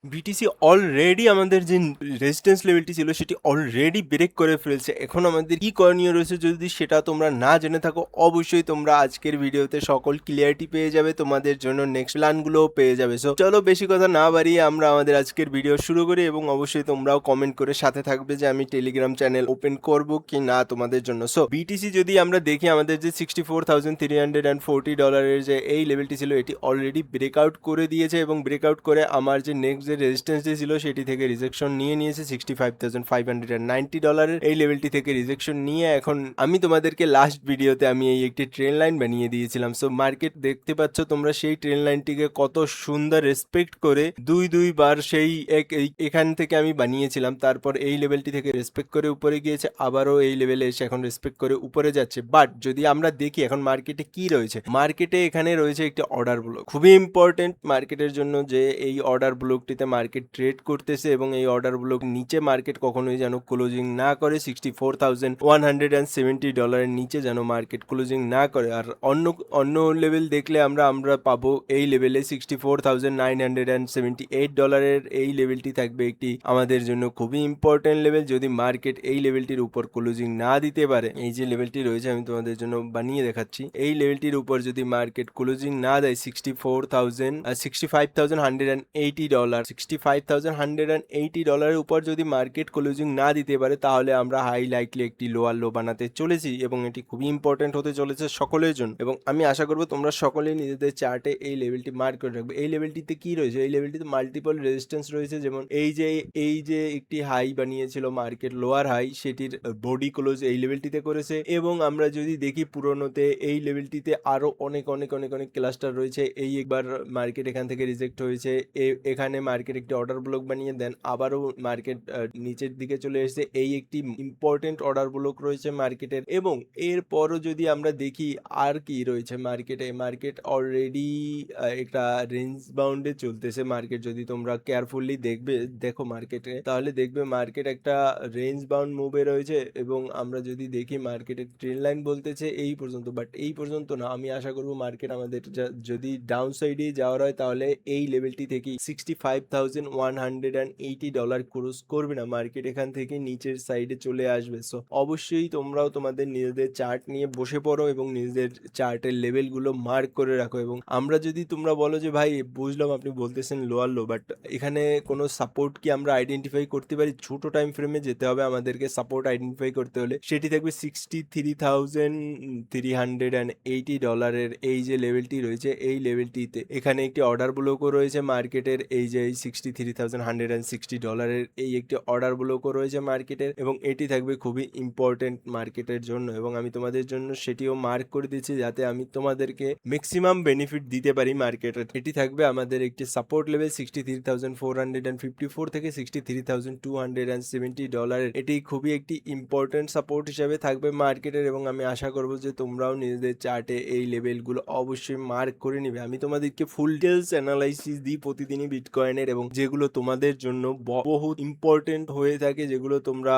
BTC already আমাদের যে resistance লেভেলটি ছিল সেটি অলরেডি ব্রেক করে ফেলছে। এখন আমাদের কি করণীয় রয়েছে যদি সেটা তোমরা না জেনে থাকো, অবশ্যই তোমরা আজকের ভিডিওতে সকল ক্লিয়ারিটি পেয়ে যাবে, তোমাদের জন্য নেক্সট প্ল্যানগুলোও পেয়ে যাবে। সো চলো বেশি কথা না বাড়িয়ে আমরা আমাদের আজকের ভিডিও শুরু করি, এবং অবশ্যই তোমরাও কমেন্ট করে সাথে থাকবে যে আমি টেলিগ্রাম চ্যানেল ওপেন করব কি না তোমাদের জন্য। সো বিটিসি যদি আমরা দেখি, আমাদের যে $64,340 যে এই লেভেলটি ছিল এটি অলরেডি ব্রেকআউট করে দিয়েছে, এবং ব্রেকআউট করে আমার যে নেক্সট যে রেজিস্ট্যান্স ছিল সেটি থেকে রিজেকশন নিয়ে নিয়েছে $65,590 এই লেভেলটি থেকে রিজেকশন নিয়ে। এখন আমি তোমাদেরকে লাস্ট ভিডিওতে আমি এই একটি ট্রেন লাইন বানিয়ে দিয়েছিলাম। সো মার্কেট দেখতে পাচ্ছ তোমরা সেই ট্রেন লাইনটিকে কত সুন্দর রেসপেক্ট করে দুইবার সেই এখান থেকে আমি বানিয়েছিলাম, তারপর এই লেভেলটি থেকে রেসপেক্ট করে উপরে গিয়েছে, আবারও এই লেভেলে এসে এখন রেসপেক্ট করে উপরে যাচ্ছে। বাট যদি আমরা দেখি এখন মার্কেটে কি রয়েছে, মার্কেটে এখানে রয়েছে একটি অর্ডার ব্লক, খুবই ইম্পর্টেন্ট মার্কেটের জন্য যে এই অর্ডার ব্লকটিতে মার্কেট ট্রেড করতেছে, এবং এই অর্ডার ব্লক নিচে মার্কেট কখনোই যেন ক্লোজিং না করে, $64,170 নিচে যেন মার্কেট ক্লোজিং না করে। আর অন্য অন্য লেভেল দেখলে আমরা পাবো এই লেভেলে $64,978 এই লেভেলটি থাকবে একটি আমাদের জন্য খুবই ইম্পর্টেন্ট লেভেল। যদি মার্কেট এই লেভেলটির উপর ক্লোজিং না দিতে পারে, এই যে লেভেলটি রয়েছে আমি তোমাদের জন্য বানিয়ে দেখাচ্ছি, এই লেভেলটির উপর যদি মার্কেট ক্লোজিং না দেয় $65,180 উপর যদি মার্কেট ক্লোজিং না দিতে পারে, তাহলে আমরা হাই লাইকলি একটি লোয়ার লো বানাতে চলেছি, এবং এটি খুবই ইম্পর্টেন্ট হতে চলেছে সকলের জন্য। এবং আমি আশা করবো তোমরা সকলেই নিজেদের চার্টে এই লেভেলটি মার্ক করে রাখবে। এই লেভেলটিতে কি রয়েছে, এই লেভেলটিতে মাল্টিপল রেজিস্ট্যান্স রয়েছে, যেমন এই যে একটি হাই বানিয়েছিল মার্কেট, লোয়ার হাই, সেটির বডি ক্লোজ এই লেভেলটিতে করেছে। এবং আমরা যদি দেখি পুরোনোতে এই লেভেলটিতে আরো অনেক অনেক অনেক অনেক ক্লাস্টার রয়েছে। এই একবার মার্কেট এখান থেকে রিজেক্ট হয়েছে, এখানে মার্কেট একটি অর্ডার ব্লক বানিয়ে দেন, আবারও মার্কেট নিচের দিকে চলে এসেছে, এই একটি ইম্পর্টেন্ট অর্ডার ব্লক রয়েছে মার্কেটের। এবং এরপরও যদি আমরা দেখি আর কি রয়েছে মার্কেটে, মার্কেট অলরেডি একটা রেঞ্জ বাউন্ডে চলতেছে মার্কেট। যদি তোমরা কেয়ারফুলি দেখো মার্কেটে, তাহলে দেখবে মার্কেট একটা রেঞ্জ বাউন্ড মুভে রয়েছে। এবং আমরা যদি দেখি মার্কেটের ট্রেন লাইন বলতেছে এই পর্যন্ত, বাট এই পর্যন্ত না, আমি আশা করবো মার্কেট আমাদের যদি ডাউন সাইডে যাওয়ার হয় তাহলে এই লেভেলটি থেকে $65,180 ক্রস করবে না, মার্কেট এখান থেকে নিচের সাইডে চলে আসবে। সো অবশ্যই তোমরাও তোমাদের নিজেদের চার্ট নিয়ে বসে পড়ো এবং নিজেদের চার্টের লেভেলগুলো মার্ক করে রাখো। এবং আমরা যদি তোমরা বলো যে ভাই বুঝলাম আপনি বলতেছেন লোয়ার লো, বাট এখানে কোনো সাপোর্ট কি আমরা আইডেন্টিফাই করতে পারি? ছোট টাইম ফ্রেমে যেতে হবে আমাদেরকে সাপোর্ট আইডেন্টিফাই করতে হলে, সেটি থাকবে $63,380 এই যে লেভেলটি রয়েছে, এই লেভেলটিতে এখানে একটি অর্ডার ব্লকও রয়েছে মার্কেটের, এই যে $63,160 এই একটি অর্ডার ব্লকও রয়েছে মার্কেটের, এবং এটি থাকবে খুবই ইম্পর্টেন্ট মার্কেটের জন্য। এবং আমি তোমাদের জন্য সেটিও মার্ক করে দিচ্ছি যাতে আমি তোমাদেরকে ম্যাক্সিমাম বেনিফিট দিতে পারি মার্কেটের। এটি থাকবে আমাদের একটি সাপোর্ট লেভেল $63,454 থেকে $63,270। এটি খুবই একটি ইম্পর্টেন্ট সাপোর্ট হিসেবে থাকবে মার্কেটের, এবং আমি আশা করবো যে তোমরাও নিজেদের চার্টে এই লেভেলগুলো অবশ্যই মার্ক করে নিবে। আমি তোমাদেরকে ফুল ডিটেলস অ্যানালাইসিস দিই প্রতিদিনই বিটকয়েনের, এবং যেগুলো তোমাদের জন্য বহুত ইম্পর্টেন্ট হয়ে থাকে, যেগুলো তোমরা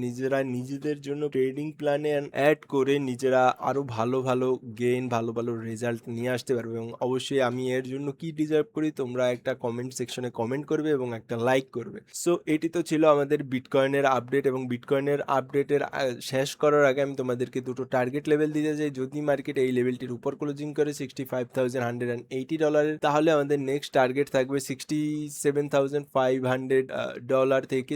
নিজেরা নিজেদের জন্য ট্রেডিং প্ল্যানে অ্যাড করে নিজেরা আরো ভালো ভালো গেইন, ভালো ভালো রেজাল্ট নিয়ে আসতে পারবে। এবং অবশ্যই আমি এর জন্য কি ডিজার্ভ করি তোমরা একটা কমেন্ট সেকশনে কমেন্ট করবে এবং একটা লাইক করবে। সো এটি তো ছিল আমাদের বিটকয়েনের আপডেট, এবং বিটকয়েনের আপডেটের শেষ করার আগে আমি তোমাদেরকে দুটো টার্গেট লেভেল দিতে চাই। যদি মার্কেট এই লেভেলটির উপর ক্লোজিং করে $65,180, তাহলে আমাদের নেক্সট টার্গেট থাকবে $67,500 থেকে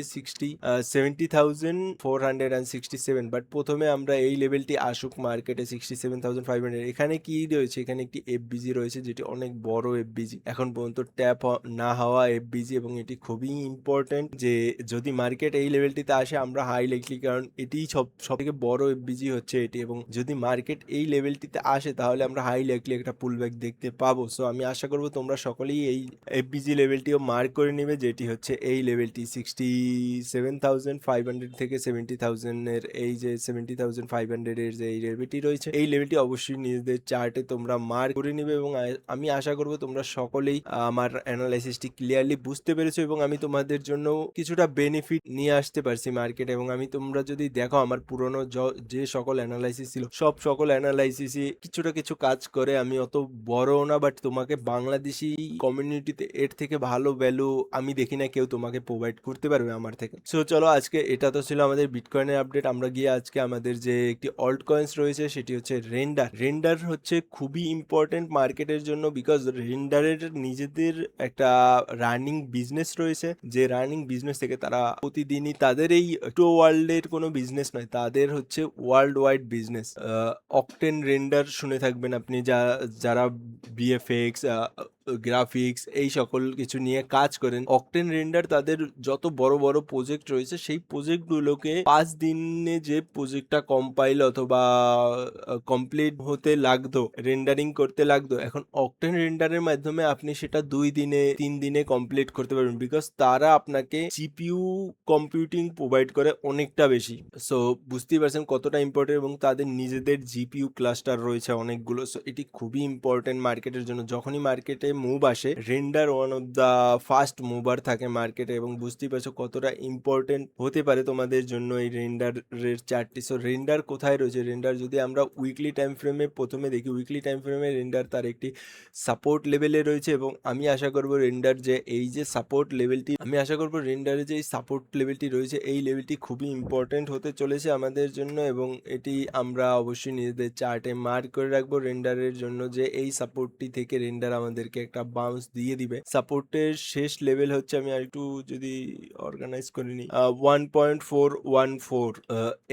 $70,467। বাট প্রথমে আমরা এই লেভেলটি আসুক মার্কেটে $67,500। এখানে কি রয়েছে, এখানে একটি এফবিজি রয়েছে যেটি অনেক বড় এফবিজি, এখন পর্যন্ত ট্যাপ না হওয়া এফবিজি, এবং এটি খুবই ইম্পর্টেন্ট যে যদি মার্কেট এই লেভেলটিতে আসে আমরা হাই লাইকলি, কারণ এটি সব থেকে বড় এফবিজি হচ্ছে এটি, এবং যদি মার্কেট এই লেভেলটিতে আসে তাহলে আমরা হাই লাইকলি একটা পুলব্যাক দেখতে পাবো। সো আমি আশা করবো তোমরা সকলেই এই এফবিজি লেভেলটিও মার্ক করে নেবে, যেটি হচ্ছে এই লেভেলটি $67,500 থেকে $70,000 এর, এই যে $70,500 এর যে এই লেভেলটি রয়েছে, এই লেভেলটি অবশ্যই নিজেদের চার্টে তোমরা মার্ক করে নিবে। এবং আমি আশা করবো তোমরা সকলেই আমার অ্যানালাইসিসটি ক্লিয়ারলি বুঝতে পেরেছো, এবং আমি তোমাদের জন্য কিছুটা বেনিফিট নিয়ে আসতে পারছি মার্কেটে। এবং আমি তোমরা যদি দেখো আমার পুরনো যে সকল অ্যানালাইসিস ছিল, সকল অ্যানালাইসিসই কিছু কাজ করে। আমি অত বড় না, বাট তোমাকে বাংলাদেশি কমিউনিটিতে এর থেকে ভালো ভালো ভ্যালু আমি দেখি না কেউ তোমাকে প্রোভাইড করতে পারবে আমার থেকে। সো চলো আজকে এটা তো ছিল আমাদের বিটকয়েনের আপডেট। আমরা গিয়ে আজকে আমাদের যে একটি অল্ট কয়েন্স রয়েছে সেটি হচ্ছে রেন্ডার। রেন্ডার হচ্ছে খুবই ইম্পর্টেন্ট মার্কেটের জন্য, বিকজ রেন্ডারের নিজেদের একটা রানিং বিজনেস রয়েছে, যে রানিং বিজনেস থেকে তারা প্রতিদিনই তাদের এই টো ওয়ার্ল্ডের কোনো বিজনেস নয়, তাদের হচ্ছে world wide business. Octane render শুনে থাকবেন আপনি, যারা ভিএফএক্স, গ্রাফিক্স এই সকল কিছু নিয়ে কাজ করেন। অকটেন রেন্ডার তাদের যত বড় বড় প্রজেক্ট রয়েছে সেই প্রজেক্টগুলোকে 5 দিনে যে প্রজেক্টটা কম্পাইল অথবা কমপ্লিট হতে লাগতো, রেন্ডারিং করতে লাগতো, এখন অকটেন রেন্ডারের মাধ্যমে আপনি সেটা 2 দিনে 3 দিনে কমপ্লিট করতে পারবেন, বিকজ তারা আপনাকে জিপিইউ কম্পিউটিং প্রোভাইড করে অনেকটা বেশি। সো বুঝতেই পারছেন কতটা ইম্পর্টেন্ট, এবং তাদের নিজেদের জিপিইউ ক্লাস্টার রয়েছে অনেকগুলো। সো এটি খুবই ইম্পর্টেন্ট মার্কেটের জন্য। যখনই মার্কেটে মুভ আসে, render one of the first mover থাকে মার্কেটে, এবং বুঝতেই পারছো কতটা ইম্পর্টেন্ট হতে পারে তোমাদের জন্য এই রেন্ডারের চার্টটি। সো রেন্ডার কোথায় রয়েছে? রেন্ডার যদি আমরা উইকলি টাইম ফ্রেমে প্রথমে দেখি, উইকলি টাইম ফ্রেমে রেন্ডার তার একটি সাপোর্ট লেভেলে রয়েছে, এবং আমি আশা করবো রেন্ডার যে এই যে সাপোর্ট লেভেলটি, আমি আশা করবো রেন্ডারের যে এই সাপোর্ট লেভেলটি রয়েছে এই লেভেলটি খুবই ইম্পর্টেন্ট হতে চলেছে আমাদের জন্য, এবং এটি আমরা অবশ্যই নিজেদের চার্টে মার্ক করে রাখবো রেন্ডারের জন্য, যে এই সাপোর্টটি থেকে রেন্ডার আমাদেরকে একটা বাউন্স দিয়ে দিবে। সাপোর্টের শেষ লেভেল হচ্ছে, আমি একটু যদি অর্গানাইজ করে নিই, 1.414।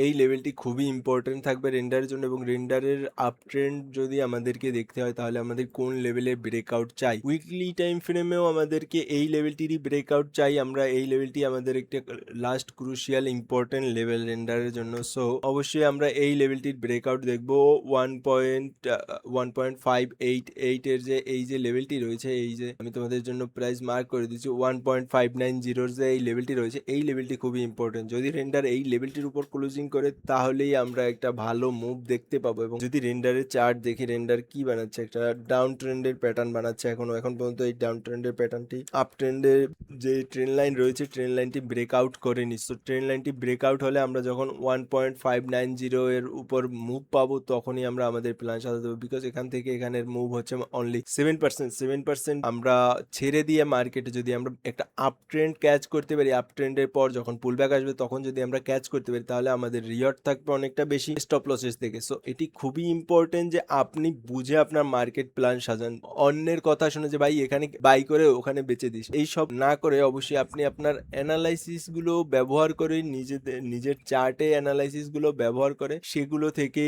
এই লেভেলটি খুবই ইম্পর্টেন্ট থাকবে রেন্ডারের জন্য, এবং রেন্ডারের আপ ট্রেন্ড যদি আমাদেরকে দেখতে হয় তাহলে আমাদের কোন লেভেলে ব্রেকআউট চাই। উইকলি টাইম ফ্রেমেও আমাদেরকে এই লেভেলটিরই ব্রেকআউট চাই আমরা, এই লেভেলটি আমাদের একটা লাস্ট ক্রুশিয়াল ইম্পর্টেন্ট লেভেল রেন্ডারের জন্য। সো অবশ্যই আমরা এই লেভেলটির ব্রেকআউট দেখবো। 1.588 এর যে এই যে লেভেলটি রয়েছে, এই যে আমি তোমাদের জন্য প্রাইস মার্ক করে দিচ্ছি 1.590 যে এই লেভেলটি রয়েছে, এই লেভেলটি খুবই ইম্পর্টেন্ট। যদি রেন্ডার এই লেভেলটির উপর ক্লোজিং করে তাহলেই আমরা একটা ভালো মুভ দেখতে পাবো। এবং যদি রেন্ডারের চার্ট দেখি, রেন্ডার কি বানাচ্ছে, একটা ডাউন ট্রেন্ডের প্যাটার্ন বানাচ্ছে এখন পর্যন্ত। এই ডাউন ট্রেন্ডের প্যাটার্নটি আপ ট্রেন্ডের যে ট্রেন লাইন রয়েছে, ট্রেন লাইনটি ব্রেকআউট করেনি। সো ট্রেন লাইনটি ব্রেকআউট হলে আমরা যখন 1.590 এর উপর মুভ পাবো তখনই আমরা আমাদের প্ল্যান সাজাতে দেবো, বিকজ এখান থেকে এখানের মুভ হচ্ছে অনলি 7%। আমরা ছেড়ে দিয়ে মার্কেটে যদি আমরা একটা আপ ট্রেন্ড ক্যাচ করতে পারি, আপ ট্রেন্ডের পর যখন পুলব্যাক আসবে তখন যদি আমরা ক্যাচ করতে পারি তাহলে আমাদের রিওয়ার্ড থাকবে অনেকটা বেশি স্টপ লসেস থেকে। সো এটি খুবই ইম্পর্টেন্ট যে আপনি বুঝে আপনার মার্কেট প্ল্যান সাজান। অন্যের কথা শুনে যে ভাই এখানে বাই করে ওখানে বেচে দিস, এইসব না করে অবশ্যই আপনি আপনার অ্যানালাইসিস গুলো ব্যবহার করে, নিজের চার্টে অ্যানালাইসিস গুলো ব্যবহার করে সেগুলো থেকে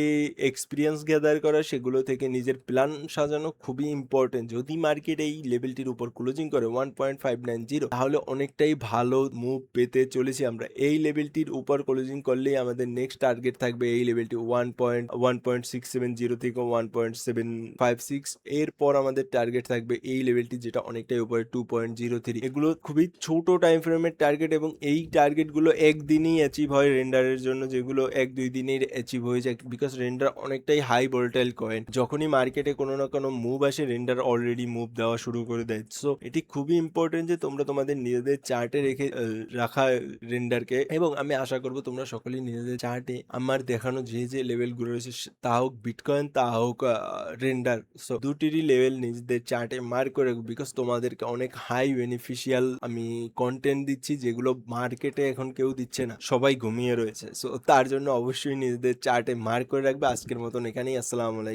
এক্সপিরিয়েন্স গ্যাদার করা, সেগুলো থেকে নিজের প্ল্যান সাজানো খুবই ইম্পর্টেন্ট। যদি মার্কেট এই লেভেলটির উপর ক্লোজিং করে 1.590 তাহলে অনেকটাই ভালো মুভ পেতে চলেছি আমরা। এই লেভেলটির উপর ক্লোজিং করলেই আমাদের নেক্সট টার্গেট থাকবে এই লেভেলটি 1.670 থেকে 1.756। এরপর আমাদের টার্গেট থাকবে এই লেভেলটি, যেটা অনেকটাই উপরে 2.03। এগুলো খুবই ছোট টাইম ফ্রেমের টার্গেট, এবং এই টার্গেটগুলো একদিনই অ্যাচিভ হয় রেন্ডারের জন্য, যেগুলো 1-2 দিনেই অ্যাচিভ হয়ে যায়, বিকজ রেন্ডার অনেকটাই হাই ভোল্টাইল কয়েন। যখনই মার্কেটে কোনো না কোনো মুভ আসে রেন্ডার অলরেডি মুভ দেওয়া শুরু করে দেয়। সো এটি খুবই ইম্পর্টেন্ট যে তোমরা তোমাদের নিজেদের চার্টে রাখা রেন্ডারকে, এবং আমি আশা করবো তোমরা সকলেই নিজেদের চার্টে আমার দেখানো যে যে লেভেলগুলো রয়েছে, তা হোক বিটকয়েন তা হোক রেন্ডার, সো দুটিরই লেভেল নিজেদের চার্টে মার্ক করে রাখবো, বিকজ তোমাদেরকে অনেক হাই বেনিফিশিয়াল আমি কন্টেন্ট দিচ্ছি যেগুলো মার্কেটে এখন কেউ দিচ্ছে না, সবাই ঘুমিয়ে রয়েছে। সো তার জন্য অবশ্যই নিজেদের চার্টে মার্ক করে রাখবে। আজকের মতন এখানেই, আসসালামু আলাইকুম।